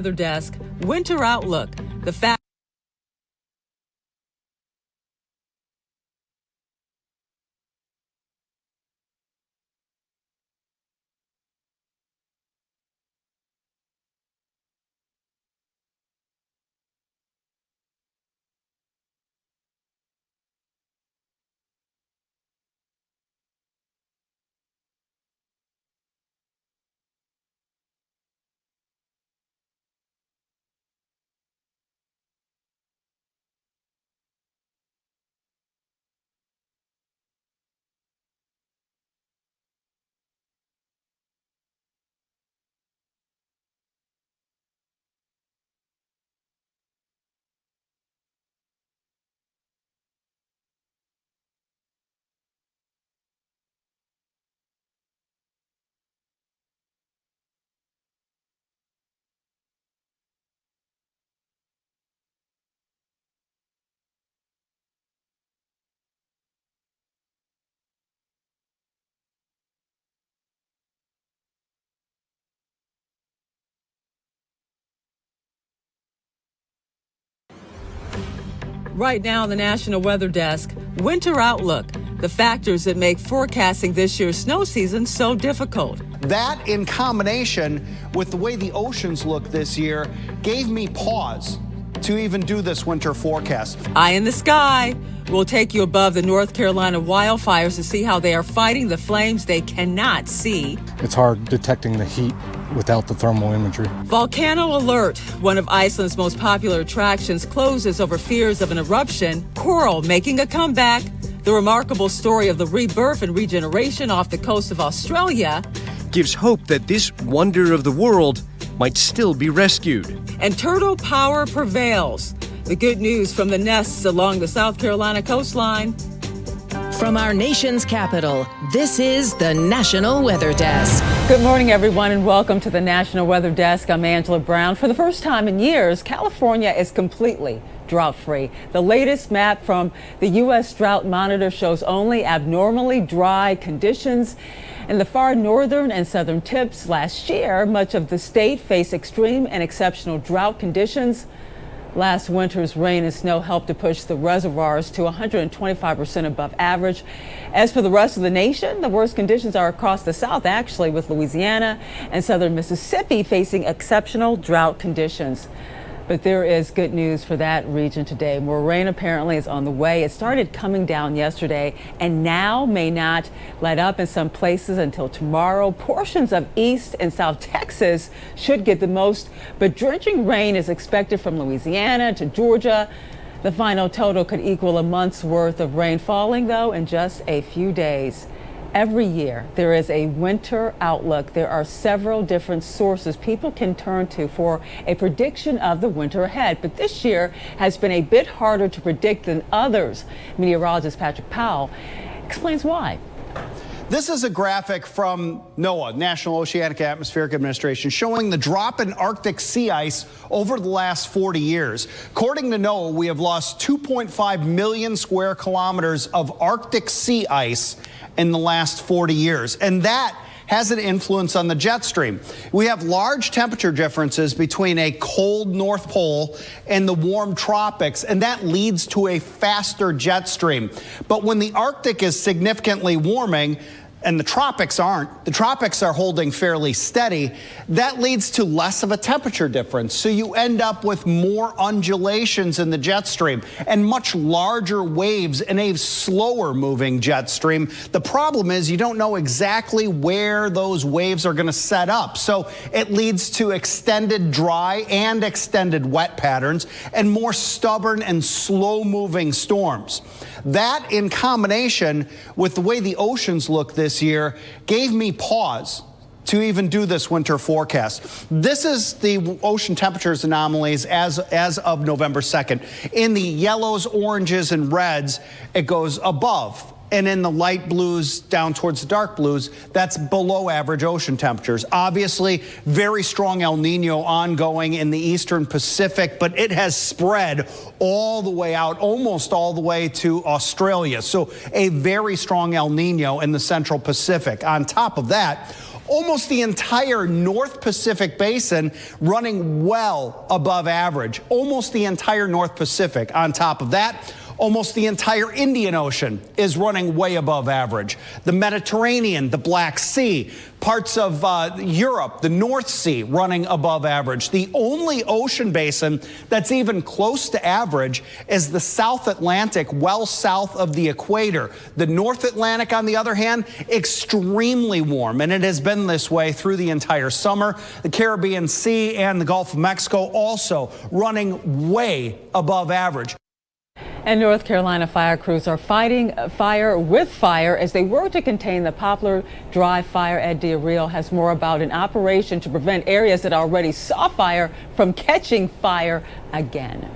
Weather Desk Winter Outlook. The fact right now on the National Weather Desk, Winter Outlook. The factors that make forecasting this year's snow season so difficult. That, in combination with the way the oceans look this year, gave me pause to even do this winter forecast. Eye in the sky. We'll take you above the North Carolina wildfires to see how they are fighting the flames they cannot see. It's hard detecting the heat without the thermal imagery. Volcano alert. One of Iceland's most popular attractions closes over fears of an eruption. Coral making a comeback. The remarkable story of the rebirth and regeneration off the coast of Australia gives hope that this wonder of the world might still be rescued. And turtle power prevails. The good news from the nests along the South Carolina coastline. From our nation's capital, this is the National Weather Desk. Good morning, everyone, and welcome to the National Weather Desk. I'm Angela Brown. For the first time in years, California is completely drought-free. The latest map from the U.S. Drought Monitor shows only abnormally dry conditions. In the far northern and southern tips last year, much of the state faced extreme and exceptional drought conditions. Last winter's rain and snow helped to push the reservoirs to 125% above average. As for the rest of the nation, the worst conditions are across the South, actually, with Louisiana and southern Mississippi facing exceptional drought conditions. But there is good news for that region today. More rain apparently is on the way. It started coming down yesterday and now may not let up in some places until tomorrow. Portions of East and South Texas should get the most, but drenching rain is expected from Louisiana to Georgia. The final total could equal a month's worth of rain falling, though, in just a few days. Every year, there is a winter outlook. There are several different sources people can turn to for a prediction of the winter ahead. But this year has been a bit harder to predict than others. Meteorologist Patrick Powell explains why. This is a graphic from NOAA, National Oceanic Atmospheric Administration, showing the drop in Arctic sea ice over the last 40 years. According to NOAA, we have lost 2.5 million square kilometers of Arctic sea ice in the last 40 years, and that has an influence on the jet stream. We have large temperature differences between a cold North Pole and the warm tropics, and that leads to a faster jet stream. But when the Arctic is significantly warming, and the tropics aren't, the tropics are holding fairly steady, that leads to less of a temperature difference. So you end up with more undulations in the jet stream and much larger waves in a slower moving jet stream. The problem is you don't know exactly where those waves are going to set up. So it leads to extended dry and extended wet patterns and more stubborn and slow moving storms. That, in combination with the way the oceans look this year, gave me pause to even do this winter forecast. This is the ocean temperatures anomalies as of November 2nd. In the yellows, oranges, and reds, it goes above. And in the light blues down towards the dark blues, that's below average ocean temperatures. Obviously, very strong El Nino ongoing in the eastern Pacific, but it has spread all the way out, almost all the way to Australia. So a very strong El Nino in the central Pacific. On top of that, Almost the entire North Pacific basin running well above average. Almost the entire North Pacific. On top of that, almost the entire Indian Ocean is running way above average. The Mediterranean, the Black Sea, parts of Europe, the North Sea running above average. The only ocean basin that's even close to average is the South Atlantic, well south of the equator. The North Atlantic, on the other hand, extremely warm, and it has been this way through the entire summer. The Caribbean Sea and the Gulf of Mexico also running way above average. And North Carolina fire crews are fighting fire with fire as they work to contain the Poplar Drive fire. Ed D'Aureel has more about an operation to prevent areas that already saw fire from catching fire again.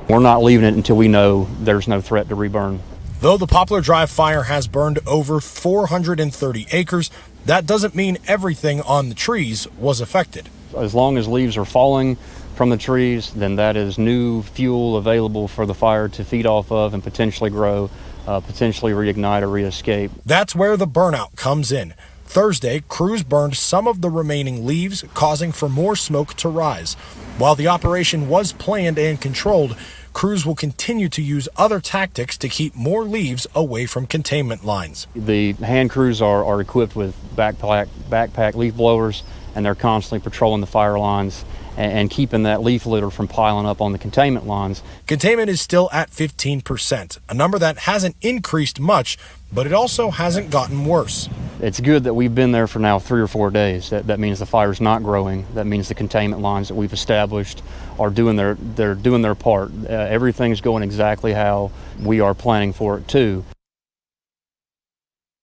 We're not leaving it until we know there's no threat to reburn. Though the Poplar Drive fire has burned over 430 acres, that doesn't mean everything on the trees was affected. As long as leaves are falling from the trees, then that is new fuel available for the fire to feed off of and potentially grow, potentially reignite or re-escape. That's where the burnout comes in. Thursday, crews burned some of the remaining leaves, causing for more smoke to rise. While the operation was planned and controlled, crews will continue to use other tactics to keep more leaves away from containment lines. The hand crews are equipped with backpack leaf blowers, and they're constantly patrolling the fire lines and keeping that leaf litter from piling up on the containment lines. Containment is still at 15%, a number that hasn't increased much, but it also hasn't gotten worse. It's good that we've been there for now 3 or 4 days. That means the fire's not growing. That means the containment lines that we've established are doing their part. Everything's going exactly how we are planning for it to.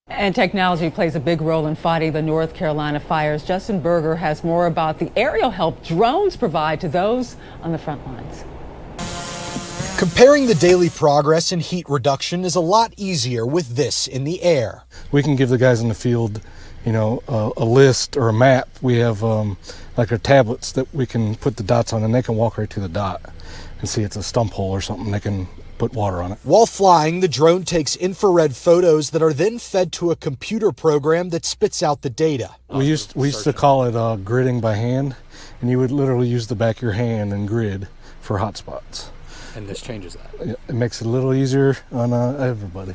And technology plays a big role in fighting the North Carolina fires. Justin Berger has more about the aerial help drones provide to those on the front lines. Comparing the daily progress in heat reduction is a lot easier with this in the air. We can give the guys in the field, a list or a map. We have like our tablets that we can put the dots on, and they can walk right to the dot and see it's a stump hole or something. They can put water on it. While flying, the drone takes infrared photos that are then fed to a computer program that spits out the data. We used to call it gridding by hand, and you would literally use the back of your hand and grid for hot spots. And this changes that. It makes it a little easier on everybody.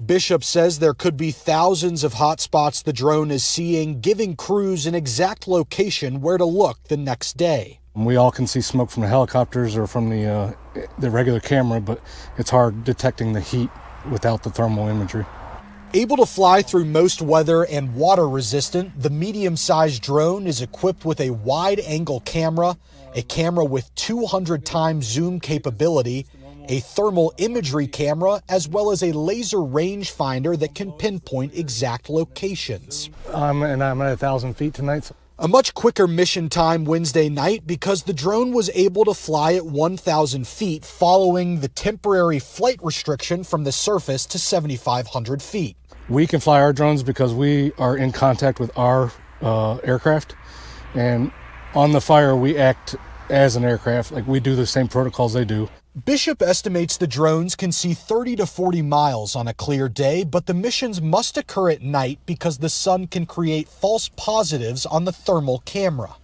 Bishop says there could be thousands of hot spots the drone is seeing, giving crews an exact location where to look the next day. We all can see smoke from the helicopters or from the regular camera, but it's hard detecting the heat without the thermal imagery. Able to fly through most weather and water resistant, the medium-sized drone is equipped with a wide-angle camera, a camera with 200 times zoom capability, a thermal imagery camera, as well as a laser rangefinder that can pinpoint exact locations. I'm at 1,000 feet tonight. A much quicker mission time Wednesday night because the drone was able to fly at 1,000 feet following the temporary flight restriction from the surface to 7,500 feet. We can fly our drones because we are in contact with our aircraft, and on the fire we act as an aircraft. Like, we do the same protocols they do. Bishop estimates the drones can see 30 to 40 miles on a clear day, but the missions must occur at night because the sun can create false positives on the thermal camera.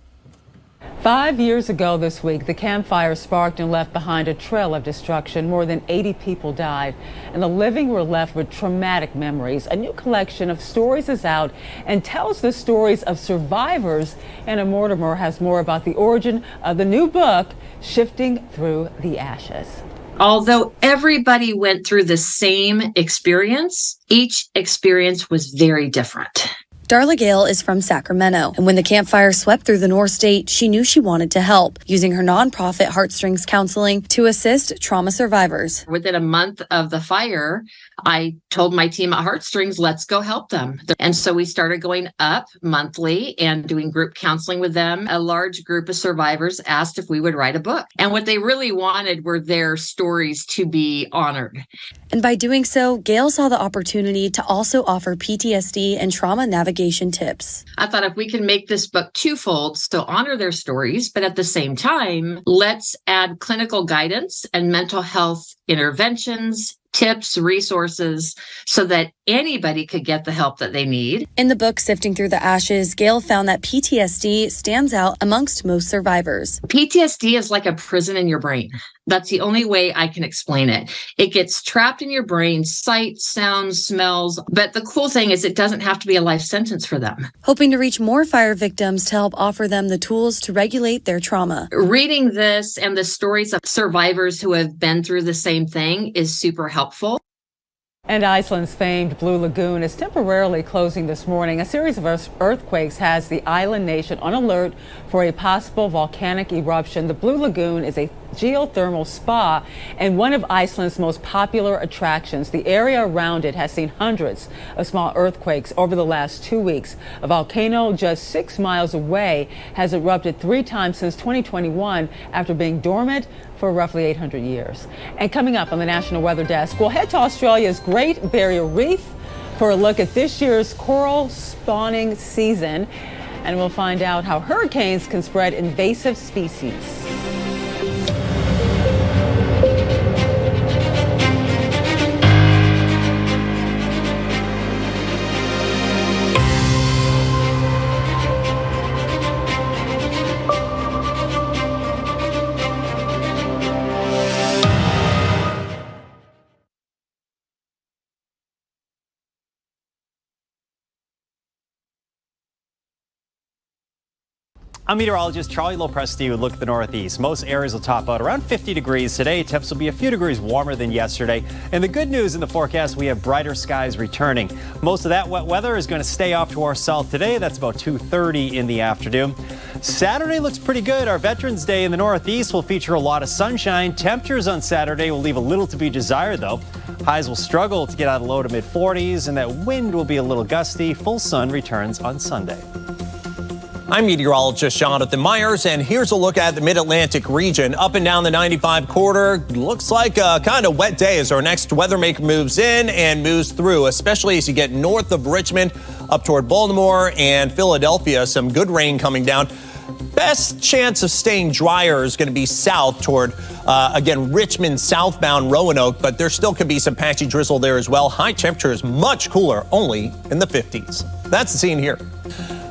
5 years ago this week, the Camp Fire sparked and left behind a trail of destruction. More than 80 people died, and the living were left with traumatic memories. A new collection of stories is out and tells the stories of survivors. Anna Mortimer has more about the origin of the new book, Shifting Through the Ashes. Although everybody went through the same experience, each experience was very different. Darla Gale is from Sacramento, and when the Camp Fire swept through the North State, she knew she wanted to help, using her nonprofit Heartstrings Counseling to assist trauma survivors. Within a month of the fire, I told my team at Heartstrings, let's go help them. And so we started going up monthly and doing group counseling with them. A large group of survivors asked if we would write a book. And what they really wanted were their stories to be honored. And by doing so, Gail saw the opportunity to also offer PTSD and trauma navigation tips. I thought if we can make this book twofold, so honor their stories, but at the same time, let's add clinical guidance and mental health interventions, tips, resources, so that anybody could get the help that they need. In the book, Sifting Through the Ashes, Gail found that PTSD stands out amongst most survivors. PTSD is like a prison in your brain. That's the only way I can explain it. It gets trapped in your brain, sight, sounds, smells. But the cool thing is it doesn't have to be a life sentence for them. Hoping to reach more fire victims to help offer them the tools to regulate their trauma. Reading this and the stories of survivors who have been through the same thing is super helpful. And Iceland's famed Blue Lagoon is temporarily closing this morning. A series of earthquakes has the island nation on alert for a possible volcanic eruption. The Blue Lagoon is a geothermal spa and one of Iceland's most popular attractions. The area around it has seen hundreds of small earthquakes over the last 2 weeks. A volcano just 6 miles away has erupted 3 times since 2021 after being dormant for roughly 800 years. And coming up on the National Weather Desk, we'll head to Australia's Great Barrier Reef for a look at this year's coral spawning season. And we'll find out how hurricanes can spread invasive species. I'm meteorologist Charlie Lopresti with a look at the Northeast. Most areas will top out around 50 degrees today. Temps will be a few degrees warmer than yesterday. And the good news in the forecast, we have brighter skies returning. Most of that wet weather is going to stay off to our south today. That's about 2:30 in the afternoon. Saturday looks pretty good. Our Veterans Day in the Northeast will feature a lot of sunshine. Temperatures on Saturday will leave a little to be desired, though. Highs will struggle to get out of low to mid 40s, and that wind will be a little gusty. Full sun returns on Sunday. I'm meteorologist Jonathan Myers, and here's a look at the mid-Atlantic region. Up and down the 95 corridor, looks like a kind of wet day as our next weather maker moves in and moves through, especially as you get north of Richmond up toward Baltimore and Philadelphia. Some good rain coming down. Best chance of staying drier is going to be south toward, again, Richmond, southbound Roanoke, but there still could be some patchy drizzle there as well. High temperatures much cooler, only in the 50s. That's the scene here.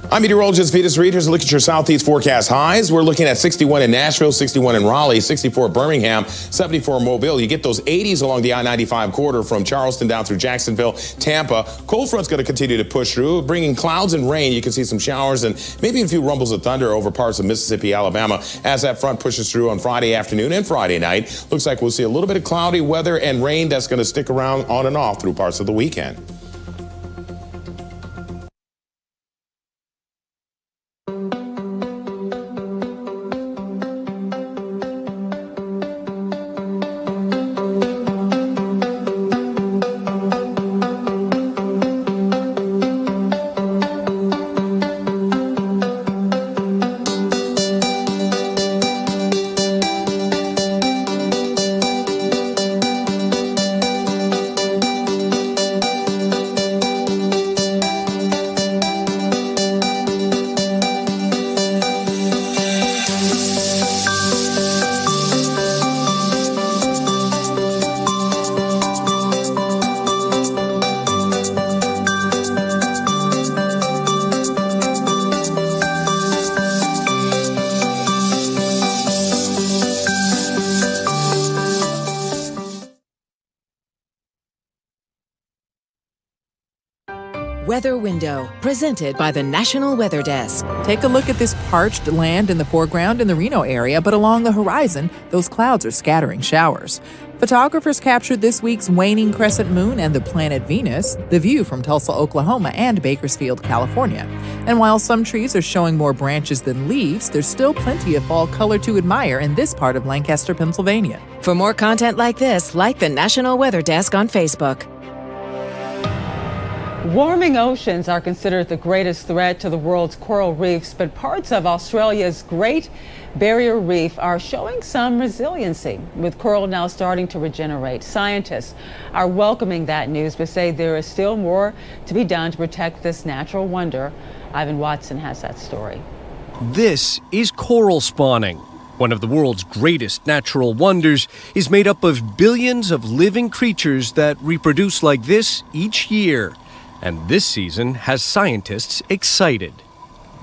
I'm meteorologist Vetus Reed. Here's a look at your southeast forecast highs. We're looking at 61 in Nashville, 61 in Raleigh, 64 Birmingham, 74 Mobile. You get those 80s along the I-95 corridor from Charleston down through Jacksonville, Tampa. Cold front's going to continue to push through, bringing clouds and rain. You can see some showers and maybe a few rumbles of thunder over parts of Mississippi, Alabama as that front pushes through on Friday afternoon and Friday night. Looks like we'll see a little bit of cloudy weather and rain that's going to stick around on and off through parts of the weekend. Weather Window, presented by the National Weather Desk. Take a look at this parched land in the foreground in the Reno area, but along the horizon, those clouds are scattering showers. Photographers captured this week's waning crescent moon and the planet Venus, the view from Tulsa, Oklahoma, and Bakersfield, California. And while some trees are showing more branches than leaves, there's still plenty of fall color to admire in this part of Lancaster, Pennsylvania. For more content like this, like the National Weather Desk on Facebook. Warming oceans are considered the greatest threat to the world's coral reefs, but parts of Australia's Great Barrier Reef are showing some resiliency, with coral now starting to regenerate. Scientists are welcoming that news, but say there is still more to be done to protect this natural wonder. Ivan Watson has that story. This is coral spawning. One of the world's greatest natural wonders is made up of billions of living creatures that reproduce like this each year. And this season has scientists excited.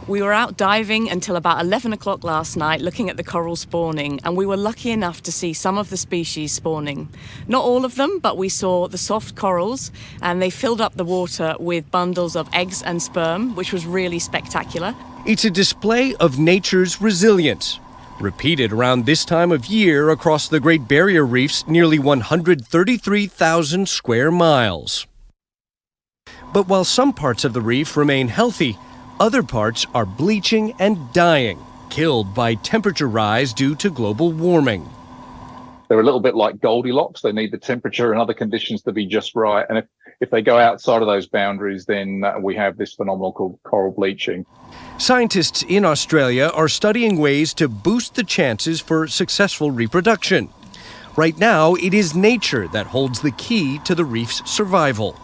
We were out diving until about 11 o'clock last night looking at the coral spawning, and we were lucky enough to see some of the species spawning. Not all of them, but we saw the soft corals, and they filled up the water with bundles of eggs and sperm, which was really spectacular. It's a display of nature's resilience, repeated around this time of year across the Great Barrier Reef's nearly 133,000 square miles. But while some parts of the reef remain healthy, other parts are bleaching and dying, killed by temperature rise due to global warming. They're a little bit like Goldilocks. They need the temperature and other conditions to be just right. And if they go outside of those boundaries, then we have this phenomenon called coral bleaching. Scientists in Australia are studying ways to boost the chances for successful reproduction. Right now, it is nature that holds the key to the reef's survival.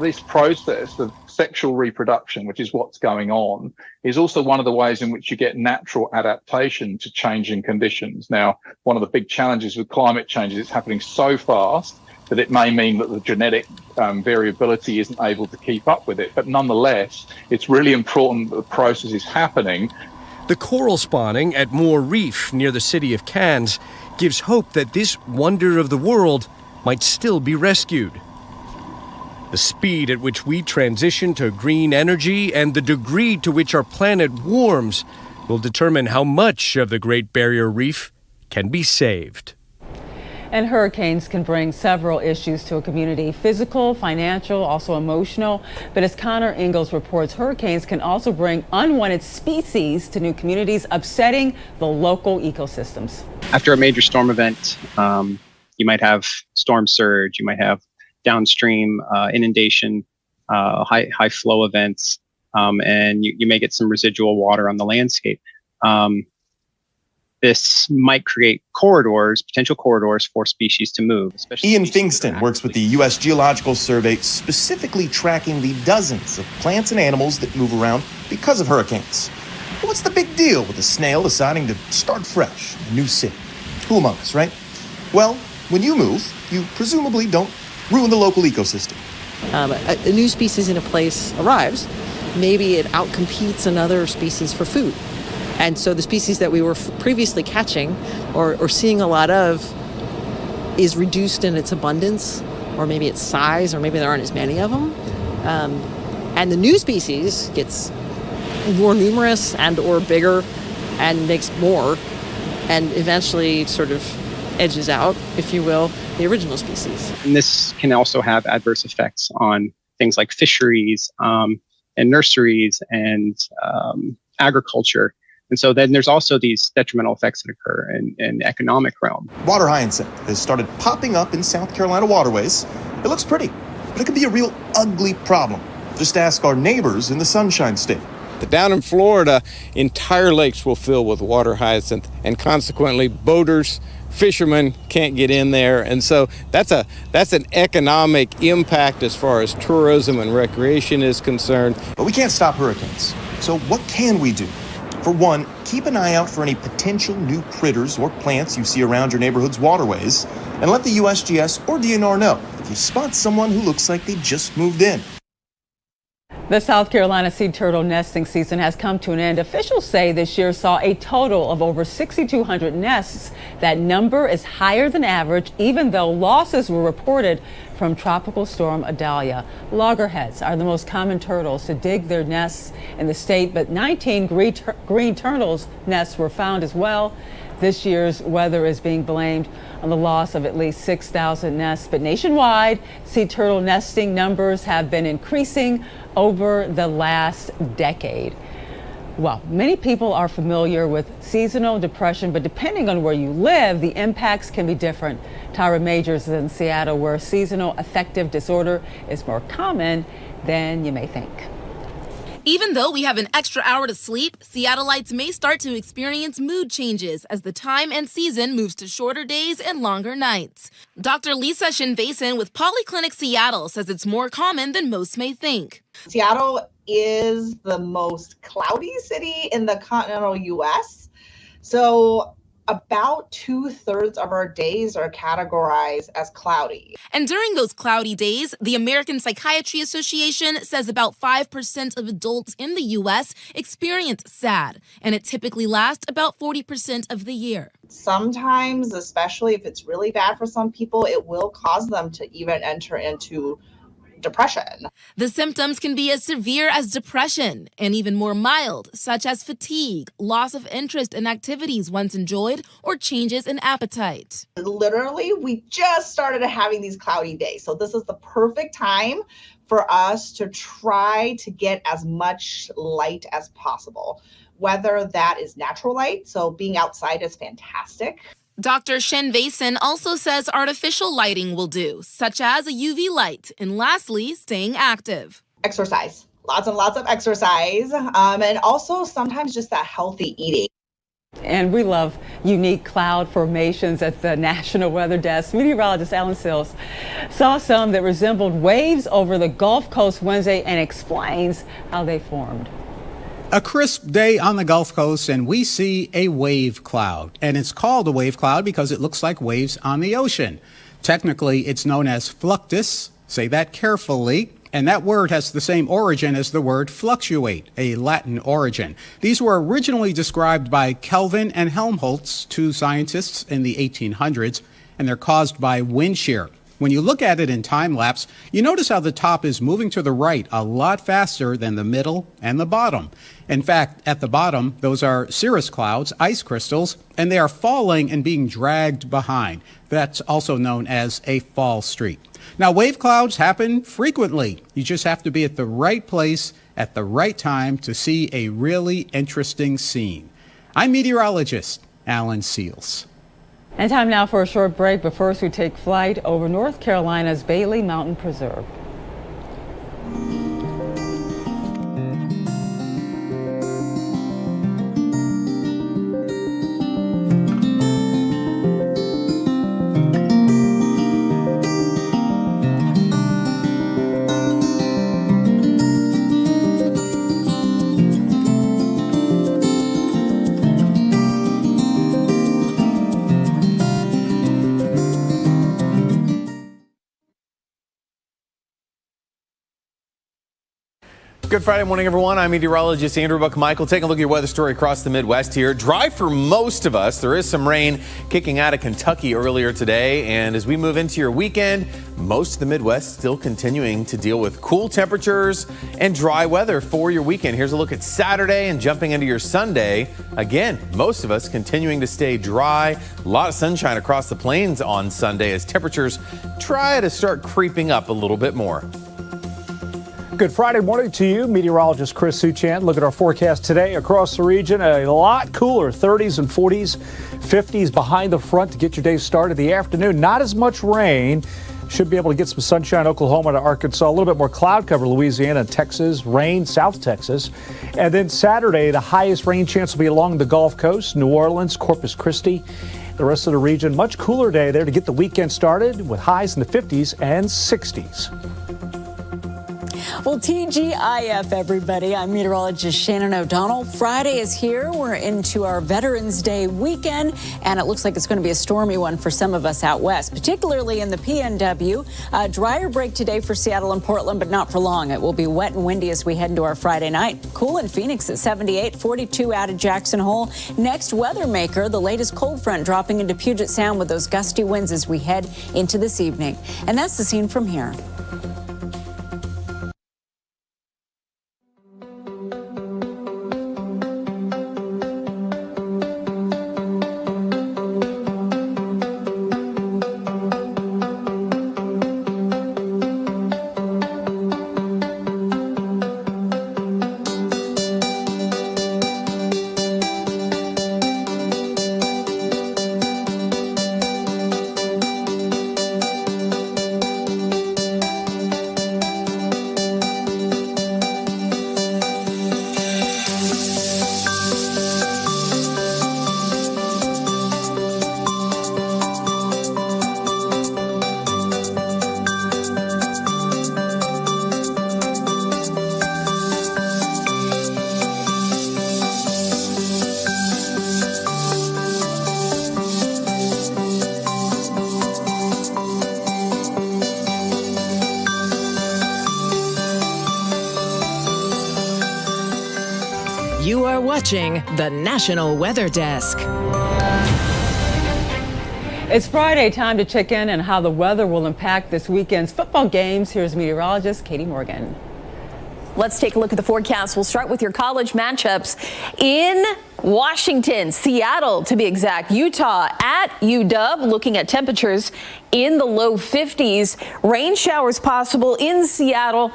This process of sexual reproduction, which is what's going on, is also one of the ways in which you get natural adaptation to changing conditions. Now, one of the big challenges with climate change is it's happening so fast that it may mean that the genetic variability isn't able to keep up with it. But nonetheless, it's really important that the process is happening. The coral spawning at Moore Reef near the city of Cairns gives hope that this wonder of the world might still be rescued. The speed at which we transition to green energy and the degree to which our planet warms will determine how much of the Great Barrier Reef can be saved. And hurricanes can bring several issues to a community: physical, financial, also emotional. But as Connor Ingalls reports, hurricanes can also bring unwanted species to new communities, upsetting the local ecosystems. After a major storm event, you might have storm surge, you might have downstream inundation, high flow events, and you may get some residual water on the landscape. This might create potential corridors for species to move. Ian Fingston works with the U.S. Geological Survey, specifically tracking the dozens of plants and animals that move around because of hurricanes. But what's the big deal with a snail deciding to start fresh in a new city? Who among us, right? Well, when you move, you presumably don't ruin the local ecosystem. A new species in a place arrives. Maybe it outcompetes another species for food. And so the species that we were previously catching or seeing a lot of is reduced in its abundance, or maybe its size, or maybe there aren't as many of them. And the new species gets more numerous and or bigger and makes more, and eventually sort of edges out, if you will, the original species. And this can also have adverse effects on things like fisheries and nurseries and agriculture. And so then there's also these detrimental effects that occur in the economic realm. Water hyacinth has started popping up in South Carolina waterways. It looks pretty, but it can be a real ugly problem. Just ask our neighbors in the Sunshine State. Down in Florida, entire lakes will fill with water hyacinth, and consequently boaters, fishermen can't get in there. And so that's an economic impact as far as tourism and recreation is concerned. But we can't stop hurricanes. So what can we do? For one, keep an eye out for any potential new critters or plants you see around your neighborhood's waterways, and let the USGS or DNR know if you spot someone who looks like they just moved in. The South Carolina sea turtle nesting season has come to an end. Officials say this year saw a total of over 6,200 nests. That number is higher than average, even though losses were reported from Tropical Storm Idalia. Loggerheads are the most common turtles to dig their nests in the state, but 19 green turtles nests were found as well. This year's weather is being blamed on the loss of at least 6,000 nests, but nationwide, sea turtle nesting numbers have been increasing over the last decade. Well, many people are familiar with seasonal depression, but depending on where you live, the impacts can be different. Tyra Majors is in Seattle, where seasonal affective disorder is more common than you may think. Even though we have an extra hour to sleep, Seattleites may start to experience mood changes as the time and season moves to shorter days and longer nights. Dr. Lisa Shinvason with Polyclinic Seattle says it's more common than most may think. Seattle is the most cloudy city in the continental U.S. So About 2/3 of our days are categorized as cloudy. And during those cloudy days, the American Psychiatry Association says about 5% of adults in the U.S. experience SAD, and it typically lasts about 40% of the year. Sometimes, especially if it's really bad for some people, it will cause them to even enter into depression. The symptoms can be as severe as depression and even more mild, such as fatigue, loss of interest in activities once enjoyed, or changes in appetite. Literally, we just started having these cloudy days. So this is the perfect time for us to try to get as much light as possible, whether that is natural light. So being outside is fantastic. Dr. Shin Vason also says artificial lighting will do, such as a UV light, and lastly, staying active. Exercise, lots and lots of exercise, and also sometimes just that healthy eating. And we love unique cloud formations at the National Weather Desk. Meteorologist Alan Sills saw some that resembled waves over the Gulf Coast Wednesday and explains how they formed. A crisp day on the Gulf Coast, and we see a wave cloud. And it's called a wave cloud because it looks like waves on the ocean. Technically, it's known as fluctus. Say that carefully. And that word has the same origin as the word fluctuate, a Latin origin. These were originally described by Kelvin and Helmholtz, two scientists in the 1800s, and they're caused by wind shear. When you look at it in time lapse, you notice how the top is moving to the right a lot faster than the middle and the bottom. In fact, at the bottom, those are cirrus clouds, ice crystals, and they are falling and being dragged behind. That's also known as a fall streak. Now, wave clouds happen frequently. You just have to be at the right place at the right time to see a really interesting scene. I'm meteorologist Alan Seals. And time now for a short break, but first we take flight over North Carolina's Bailey Mountain Preserve. Good Friday morning, everyone. I'm meteorologist Andrew Buckmichael. Taking a look at your weather story across the Midwest here. Dry for most of us. There is some rain kicking out of Kentucky earlier today. And as we move into your weekend, most of the Midwest still continuing to deal with cool temperatures and dry weather for your weekend. Here's a look at Saturday and jumping into your Sunday. Again, most of us continuing to stay dry. A lot of sunshine across the plains on Sunday as temperatures try to start creeping up a little bit more. Good Friday morning to you. Meteorologist Chris Suchant. Look at our forecast today across the region. A lot cooler, 30s and 40s, 50s behind the front to get your day started. The afternoon, not as much rain. Should be able to get some sunshine, Oklahoma to Arkansas. A little bit more cloud cover, Louisiana and Texas. Rain, South Texas. And then Saturday, the highest rain chance will be along the Gulf Coast, New Orleans, Corpus Christi. The rest of the region, much cooler day there to get the weekend started with highs in the 50s and 60s. Well, TGIF, everybody. I'm meteorologist Shannon O'Donnell. Friday is here. We're into our Veterans Day weekend, and it looks like it's going to be a stormy one for some of us out west, particularly in the PNW. A drier break today for Seattle and Portland, but not for long. It will be wet and windy as we head into our Friday night. Cool in Phoenix at 78, 42 out of Jackson Hole. Next, weather maker, the latest cold front dropping into Puget Sound with those gusty winds as we head into this evening. And that's the scene from here. watching the National Weather Desk. It's Friday, time to check in on how the weather will impact this weekend's football games. Here's meteorologist Katie Morgan. Let's take a look at the forecast. We'll start with your college matchups in Washington, Seattle to be exact, Utah at UW, looking at temperatures in the low 50s. Rain showers possible in Seattle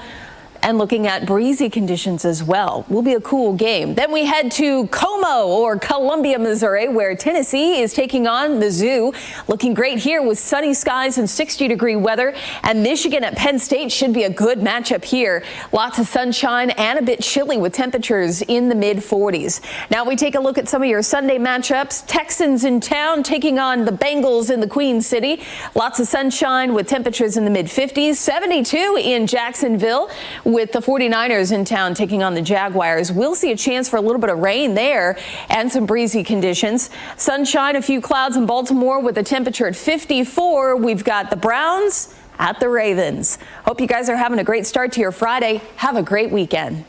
and looking at breezy conditions as well. Will be a cool game. Then we head to Como or Columbia, Missouri, where Tennessee is taking on Mizzou. Looking great here with sunny skies and 60-degree weather. And Michigan at Penn State should be a good matchup here. Lots of sunshine and a bit chilly with temperatures in the mid-40s. Now we take a look at some of your Sunday matchups. Texans in town taking on the Bengals in the Queen City. Lots of sunshine with temperatures in the mid-50s. 72 in Jacksonville, with the 49ers in town taking on the Jaguars. We'll see a chance for a little bit of rain there and some breezy conditions. Sunshine, a few clouds in Baltimore with a temperature at 54. We've got the Browns at the Ravens. Hope you guys are having a great start to your Friday. Have a great weekend.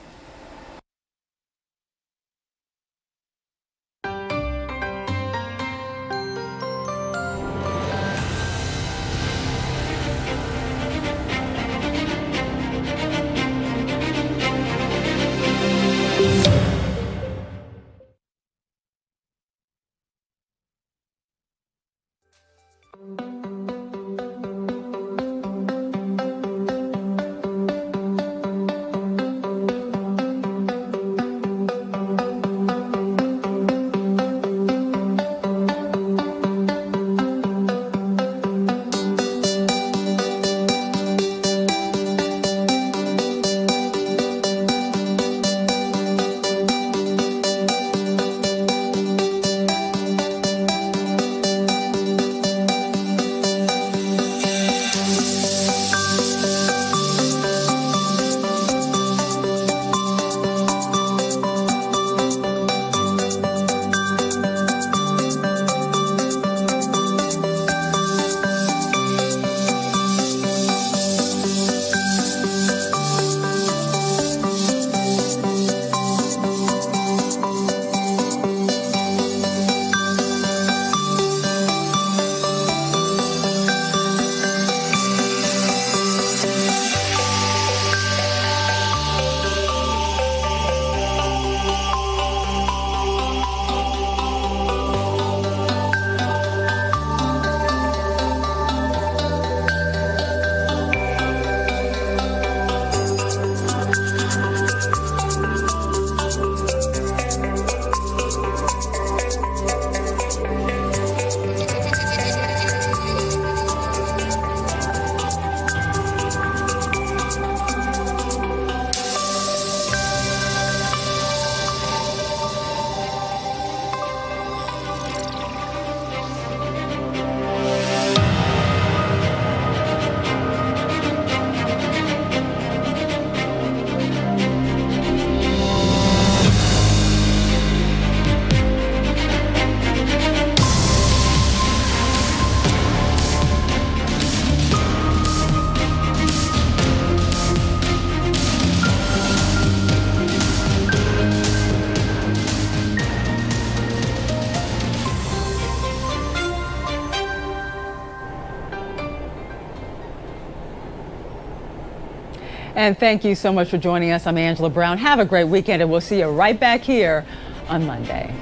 And thank you so much for joining us. I'm Angela Brown. Have a great weekend, and we'll see you right back here on Monday.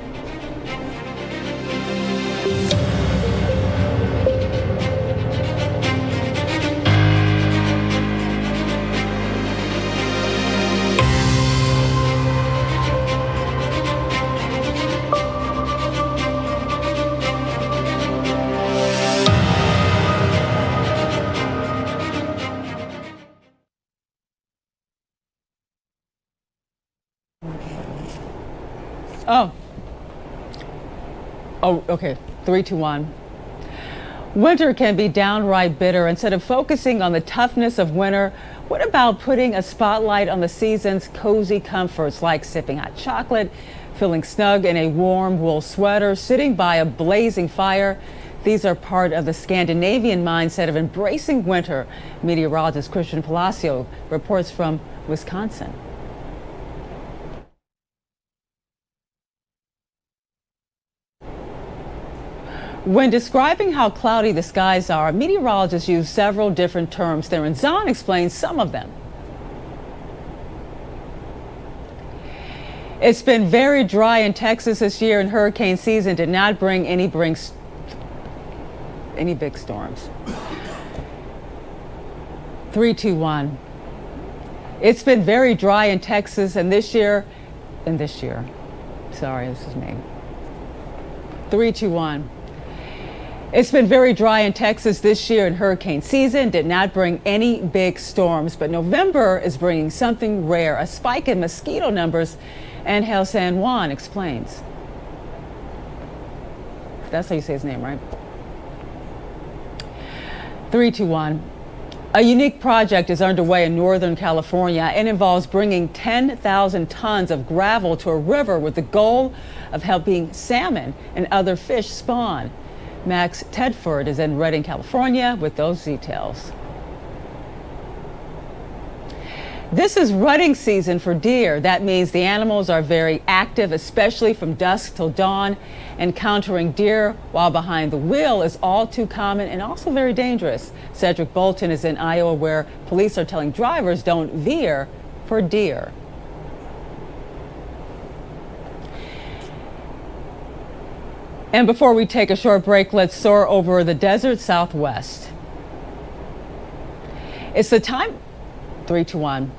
Oh, okay. 3, 2, 1. Winter can be downright bitter. Instead of focusing on the toughness of winter, what about putting a spotlight on the season's cozy comforts, like sipping hot chocolate, feeling snug in a warm wool sweater, sitting by a blazing fire? These are part of the Scandinavian mindset of embracing winter. Meteorologist Christian Palacio reports from Wisconsin. When describing how cloudy the skies are, meteorologists use several different terms. Theron Zahn explains some of them. It's been very dry in Texas this year, and hurricane season did not bring any big storms. 3, 2, 1. It's been very dry in Texas, and this year. Sorry, this is me. 3, 2, 1. It's been very dry in Texas this year, and hurricane season did not bring any big storms, but November is bringing something rare, a spike in mosquito numbers, and Angel San Juan explains. That's how you say his name, right? 3, 2, 1. A unique project is underway in Northern California and involves bringing 10,000 tons of gravel to a river with the goal of helping salmon and other fish spawn. Max Tedford is in Redding, California with those details. This is rutting season for deer. That means the animals are very active, especially from dusk till dawn. Encountering deer while behind the wheel is all too common and also very dangerous. Cedric Bolton is in Iowa, where police are telling drivers don't veer for deer. And before we take a short break, let's soar over the desert Southwest. It's the time, 3, 2, 1.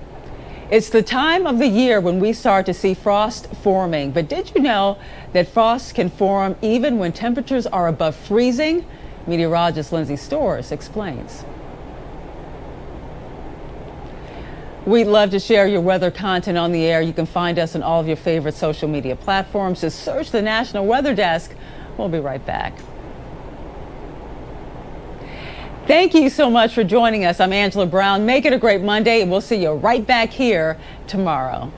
It's the time of the year when we start to see frost forming. But did you know that frost can form even when temperatures are above freezing? Meteorologist Lindsay Storrs explains. We'd love to share your weather content on the air. You can find us on all of your favorite social media platforms. Just search the National Weather Desk. We'll be right back. Thank you so much for joining us. I'm Angela Brown. Make it a great Monday, and we'll see you right back here tomorrow.